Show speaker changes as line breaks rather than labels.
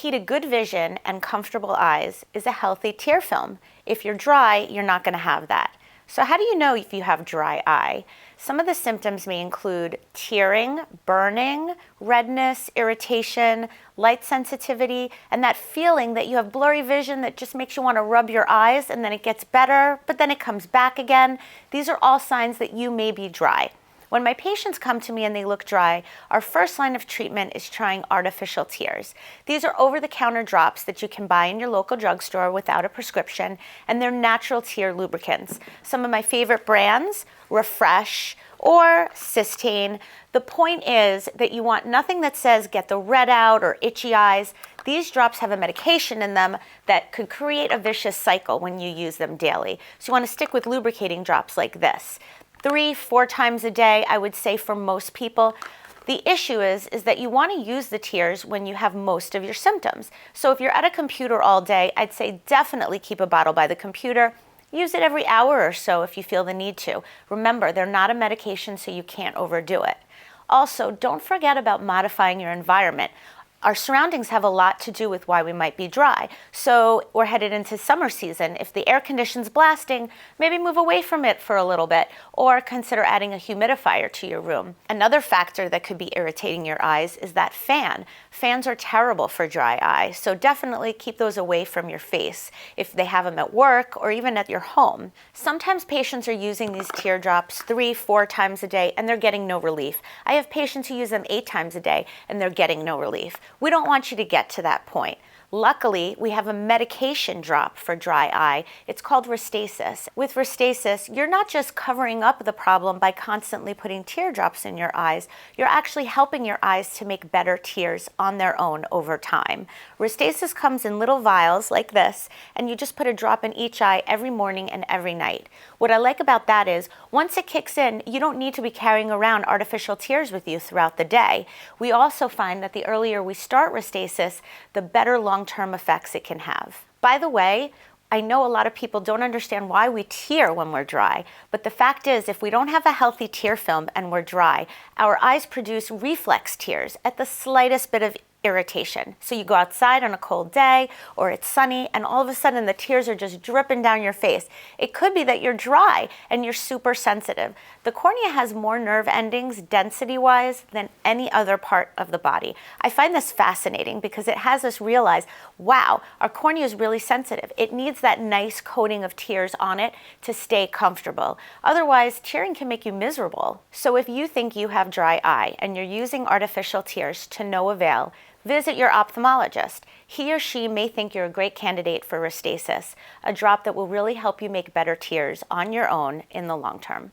key to good vision and comfortable eyes is a healthy tear film. If you're dry, you're not going to have that. So how do you know if you have dry eye? Some of the symptoms may include tearing, burning, redness, irritation, light sensitivity, and that feeling that you have blurry vision that just makes you want to rub your eyes and then it gets better, but then it comes back again. These are all signs that you may be dry. When my patients come to me and they look dry, our first line of treatment is trying artificial tears. These are over-the-counter drops that you can buy in your local drugstore without a prescription, and they're natural tear lubricants. Some of my favorite brands, Refresh or Systane. The point is that you want nothing that says get the red out or itchy eyes. These drops have a medication in them that could create a vicious cycle when you use them daily. So you want to stick with lubricating drops like this. 3-4 times a day, I would say for most people. The issue is that you want to use the tears when you have most of your symptoms. So if you're at a computer all day, I'd say definitely keep a bottle by the computer. Use it every hour or so if you feel the need to. Remember, they're not a medication, so you can't overdo it. Also, don't forget about modifying your environment. Our surroundings have a lot to do with why we might be dry. So we're headed into summer season. If the air condition's blasting, maybe move away from it for a little bit or consider adding a humidifier to your room. Another factor that could be irritating your eyes is that fan. Fans are terrible for dry eye, so definitely keep those away from your face if they have them at work or even at your home. Sometimes patients are using these teardrops 3-4 times a day and they're getting no relief. I have patients who use them 8 times a day and they're getting no relief. We don't want you to get to that point. Luckily, we have a medication drop for dry eye. It's called Restasis. With Restasis, you're not just covering up the problem by constantly putting teardrops in your eyes, you're actually helping your eyes to make better tears on their own over time. Restasis comes in little vials like this, and you just put a drop in each eye every morning and every night. What I like about that is, once it kicks in, you don't need to be carrying around artificial tears with you throughout the day. We also find that the earlier we start Restasis, the better long-term effects it can have. By the way, I know a lot of people don't understand why we tear when we're dry, but the fact is if we don't have a healthy tear film and we're dry, our eyes produce reflex tears at the slightest bit of irritation. So you go outside on a cold day or it's sunny and all of a sudden the tears are just dripping down your face. It could be that you're dry and you're super sensitive. The cornea has more nerve endings density-wise than any other part of the body. I find this fascinating because it has us realize, wow, our cornea is really sensitive. It needs that nice coating of tears on it to stay comfortable. Otherwise, tearing can make you miserable. So if you think you have dry eye and you're using artificial tears to no avail, visit your ophthalmologist. He or she may think you're a great candidate for Restasis, a drop that will really help you make better tears on your own in the long term.